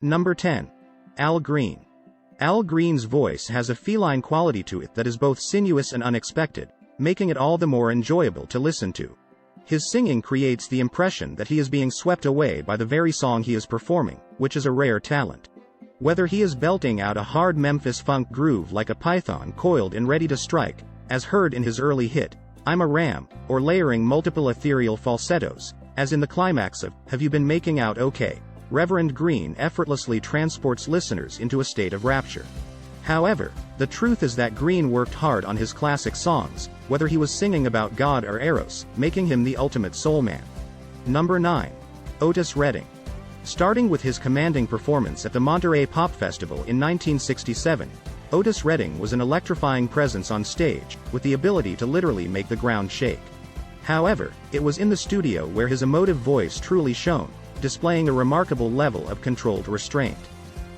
Number 10. Al Green. Al Green's voice has a feline quality to it that is both sinuous and unexpected, making it all the more enjoyable to listen to. His singing creates the impression that he is being swept away by the very song he is performing, which is a rare talent. Whether he is belting out a hard Memphis funk groove like a python coiled and ready to strike, as heard in his early hit, I'm a Ram, or layering multiple ethereal falsettos, as in the climax of Have You Been Making Out OK?, Reverend Green effortlessly transports listeners into a state of rapture. However, the truth is that Green worked hard on his classic songs, whether he was singing about God or Eros, making him the ultimate soul man. Number 9. Otis Redding. Starting with his commanding performance at the Monterey Pop Festival in 1967, Otis Redding was an electrifying presence on stage, with the ability to literally make the ground shake. However, it was in the studio where his emotive voice truly shone, displaying a remarkable level of controlled restraint.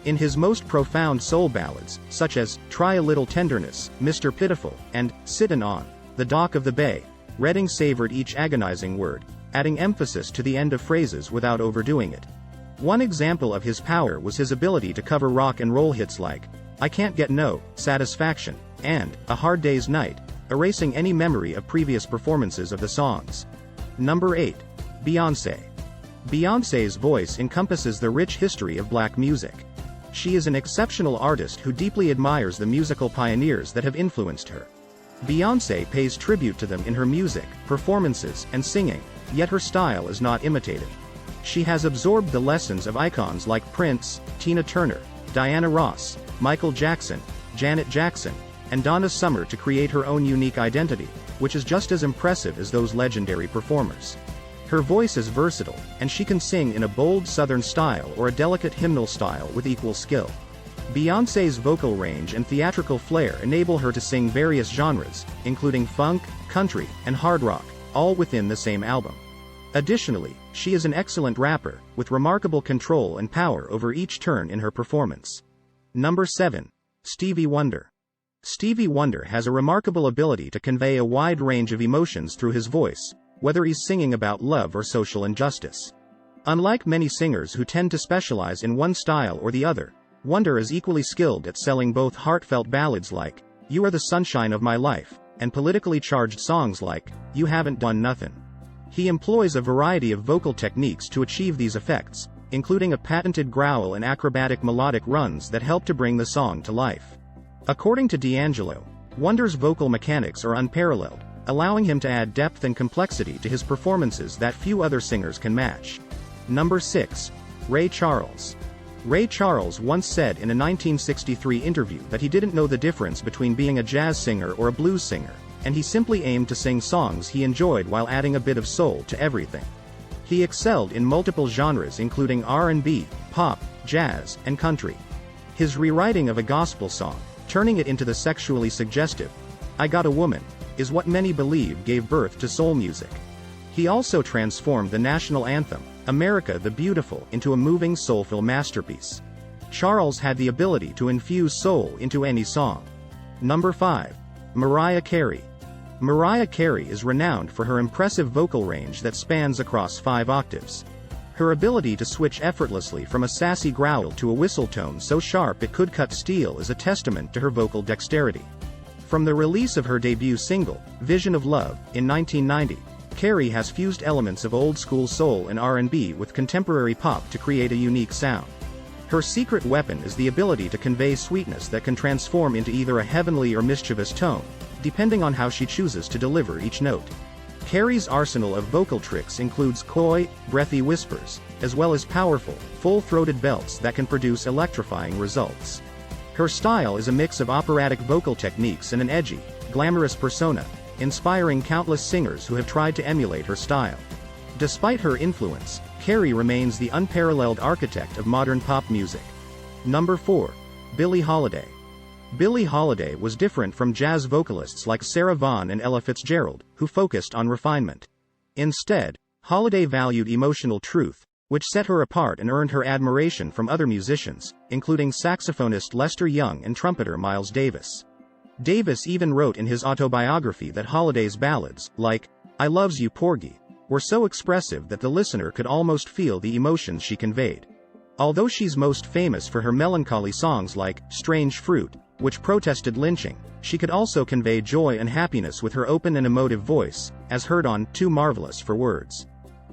In his most profound soul ballads, such as Try a Little Tenderness, Mr. Pitiful, and Sittin' on the Dock of the Bay, Redding savored each agonizing word, adding emphasis to the end of phrases without overdoing it. One example of his power was his ability to cover rock and roll hits like I Can't Get No Satisfaction and A Hard Day's Night, erasing any memory of previous performances of the songs. Number 8. Beyonce. Beyoncé's voice encompasses the rich history of black music. She is an exceptional artist who deeply admires the musical pioneers that have influenced her. Beyoncé pays tribute to them in her music, performances, and singing, yet her style is not imitated. She has absorbed the lessons of icons like Prince, Tina Turner, Diana Ross, Michael Jackson, Janet Jackson, and Donna Summer to create her own unique identity, which is just as impressive as those legendary performers. Her voice is versatile, and she can sing in a bold Southern style or a delicate hymnal style with equal skill. Beyoncé's vocal range and theatrical flair enable her to sing various genres, including funk, country, and hard rock, all within the same album. Additionally, she is an excellent rapper, with remarkable control and power over each turn in her performance. Number 7. Stevie Wonder. Stevie Wonder has a remarkable ability to convey a wide range of emotions through his voice, whether he's singing about love or social injustice. Unlike many singers who tend to specialize in one style or the other, Wonder is equally skilled at selling both heartfelt ballads like You Are the Sunshine of My Life, and politically charged songs like You Haven't Done Nothin'. He employs a variety of vocal techniques to achieve these effects, including a patented growl and acrobatic melodic runs that help to bring the song to life. According to D'Angelo, Wonder's vocal mechanics are unparalleled, allowing him to add depth and complexity to his performances that few other singers can match. Number 6. Ray Charles. Ray Charles once said in a 1963 interview that he didn't know the difference between being a jazz singer or a blues singer, and he simply aimed to sing songs he enjoyed while adding a bit of soul to everything. He excelled in multiple genres including R&B, pop, jazz, and country. His rewriting of a gospel song, turning it into the sexually suggestive I Got a Woman, is what many believe gave birth to soul music. He also transformed the national anthem, America the Beautiful, into a moving soulful masterpiece. Charles had the ability to infuse soul into any song. Number 5. Mariah Carey. Mariah Carey is renowned for her impressive vocal range that spans across 5 octaves. Her ability to switch effortlessly from a sassy growl to a whistle tone so sharp it could cut steel is a testament to her vocal dexterity. From the release of her debut single, Vision of Love, in 1990, Carey has fused elements of old-school soul and R&B with contemporary pop to create a unique sound. Her secret weapon is the ability to convey sweetness that can transform into either a heavenly or mischievous tone, depending on how she chooses to deliver each note. Carey's arsenal of vocal tricks includes coy, breathy whispers, as well as powerful, full-throated belts that can produce electrifying results. Her style is a mix of operatic vocal techniques and an edgy, glamorous persona, inspiring countless singers who have tried to emulate her style. Despite her influence, Carey remains the unparalleled architect of modern pop music. Number 4. Billie Holiday. Billie Holiday was different from jazz vocalists like Sarah Vaughan and Ella Fitzgerald, who focused on refinement. Instead, Holiday valued emotional truth, which set her apart and earned her admiration from other musicians, including saxophonist Lester Young and trumpeter Miles Davis. Davis even wrote in his autobiography that Holiday's ballads, like I Loves You Porgy, were so expressive that the listener could almost feel the emotions she conveyed. Although she's most famous for her melancholy songs like Strange Fruit, which protested lynching, she could also convey joy and happiness with her open and emotive voice, as heard on Too Marvelous for Words.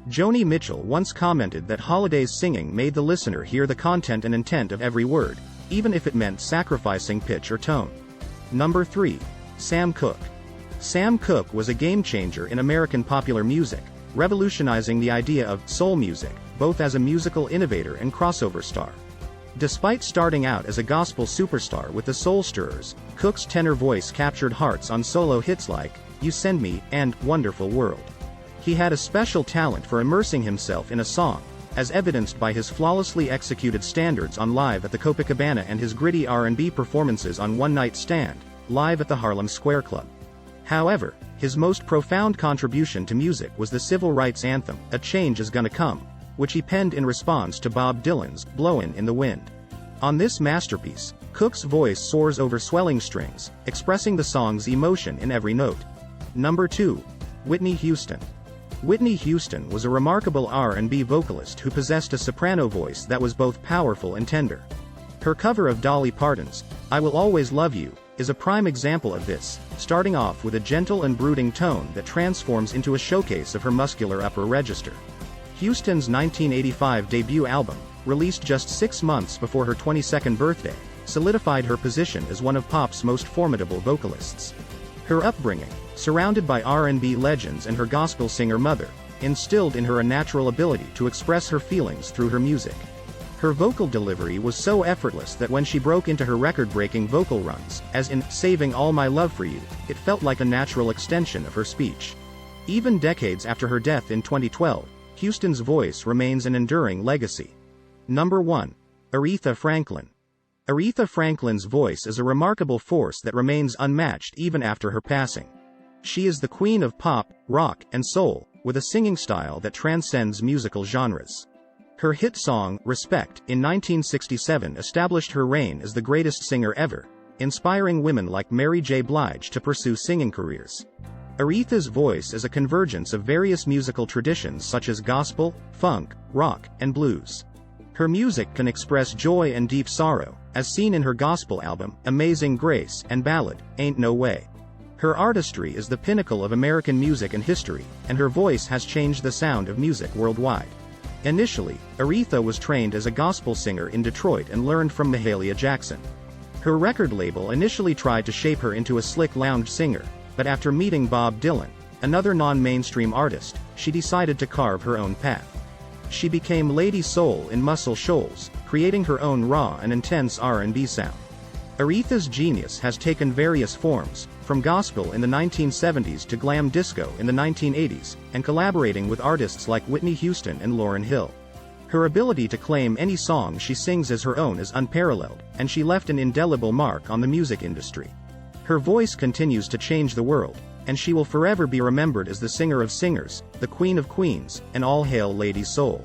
Joni Mitchell once commented that Holiday's singing made the listener hear the content and intent of every word, even if it meant sacrificing pitch or tone. Number 3. Sam Cooke. Sam Cooke was a game-changer in American popular music, revolutionizing the idea of soul music, both as a musical innovator and crossover star. Despite starting out as a gospel superstar with the Soul Stirrers, Cooke's tenor voice captured hearts on solo hits like You Send Me and Wonderful World. He had a special talent for immersing himself in a song, as evidenced by his flawlessly executed standards on Live at the Copacabana and his gritty R&B performances on One Night Stand, live at the Harlem Square Club. However, his most profound contribution to music was the civil rights anthem, A Change Is Gonna Come, which he penned in response to Bob Dylan's Blowin' in the Wind. On this masterpiece, Cooke's voice soars over swelling strings, expressing the song's emotion in every note. Number 2. Whitney Houston. Whitney Houston was a remarkable R&B vocalist who possessed a soprano voice that was both powerful and tender. Her cover of Dolly Parton's I Will Always Love You is a prime example of this, starting off with a gentle and brooding tone that transforms into a showcase of her muscular upper register. Houston's 1985 debut album, released just 6 months before her 22nd birthday, solidified her position as one of pop's most formidable vocalists. Her upbringing, surrounded by R&B legends and her gospel singer mother, instilled in her a natural ability to express her feelings through her music. Her vocal delivery was so effortless that when she broke into her record-breaking vocal runs, as in Saving All My Love for You, it felt like a natural extension of her speech. Even decades after her death in 2012, Houston's voice remains an enduring legacy. Number 1. Aretha Franklin. Aretha Franklin's voice is a remarkable force that remains unmatched even after her passing. She is the queen of pop, rock, and soul, with a singing style that transcends musical genres. Her hit song, Respect, in 1967 established her reign as the greatest singer ever, inspiring women like Mary J. Blige to pursue singing careers. Aretha's voice is a convergence of various musical traditions such as gospel, funk, rock, and blues. Her music can express joy and deep sorrow, as seen in her gospel album, Amazing Grace, and ballad, Ain't No Way. Her artistry is the pinnacle of American music and history, and her voice has changed the sound of music worldwide. Initially, Aretha was trained as a gospel singer in Detroit and learned from Mahalia Jackson. Her record label initially tried to shape her into a slick lounge singer, but after meeting Bob Dylan, another non-mainstream artist, she decided to carve her own path. She became Lady Soul in Muscle Shoals, creating her own raw and intense R&B sound. Aretha's genius has taken various forms, from gospel in the 1970s to glam disco in the 1980s, and collaborating with artists like Whitney Houston and Lauryn Hill. Her ability to claim any song she sings as her own is unparalleled, and she left an indelible mark on the music industry. Her voice continues to change the world, and she will forever be remembered as the singer of singers, the queen of queens, and all hail Lady Soul.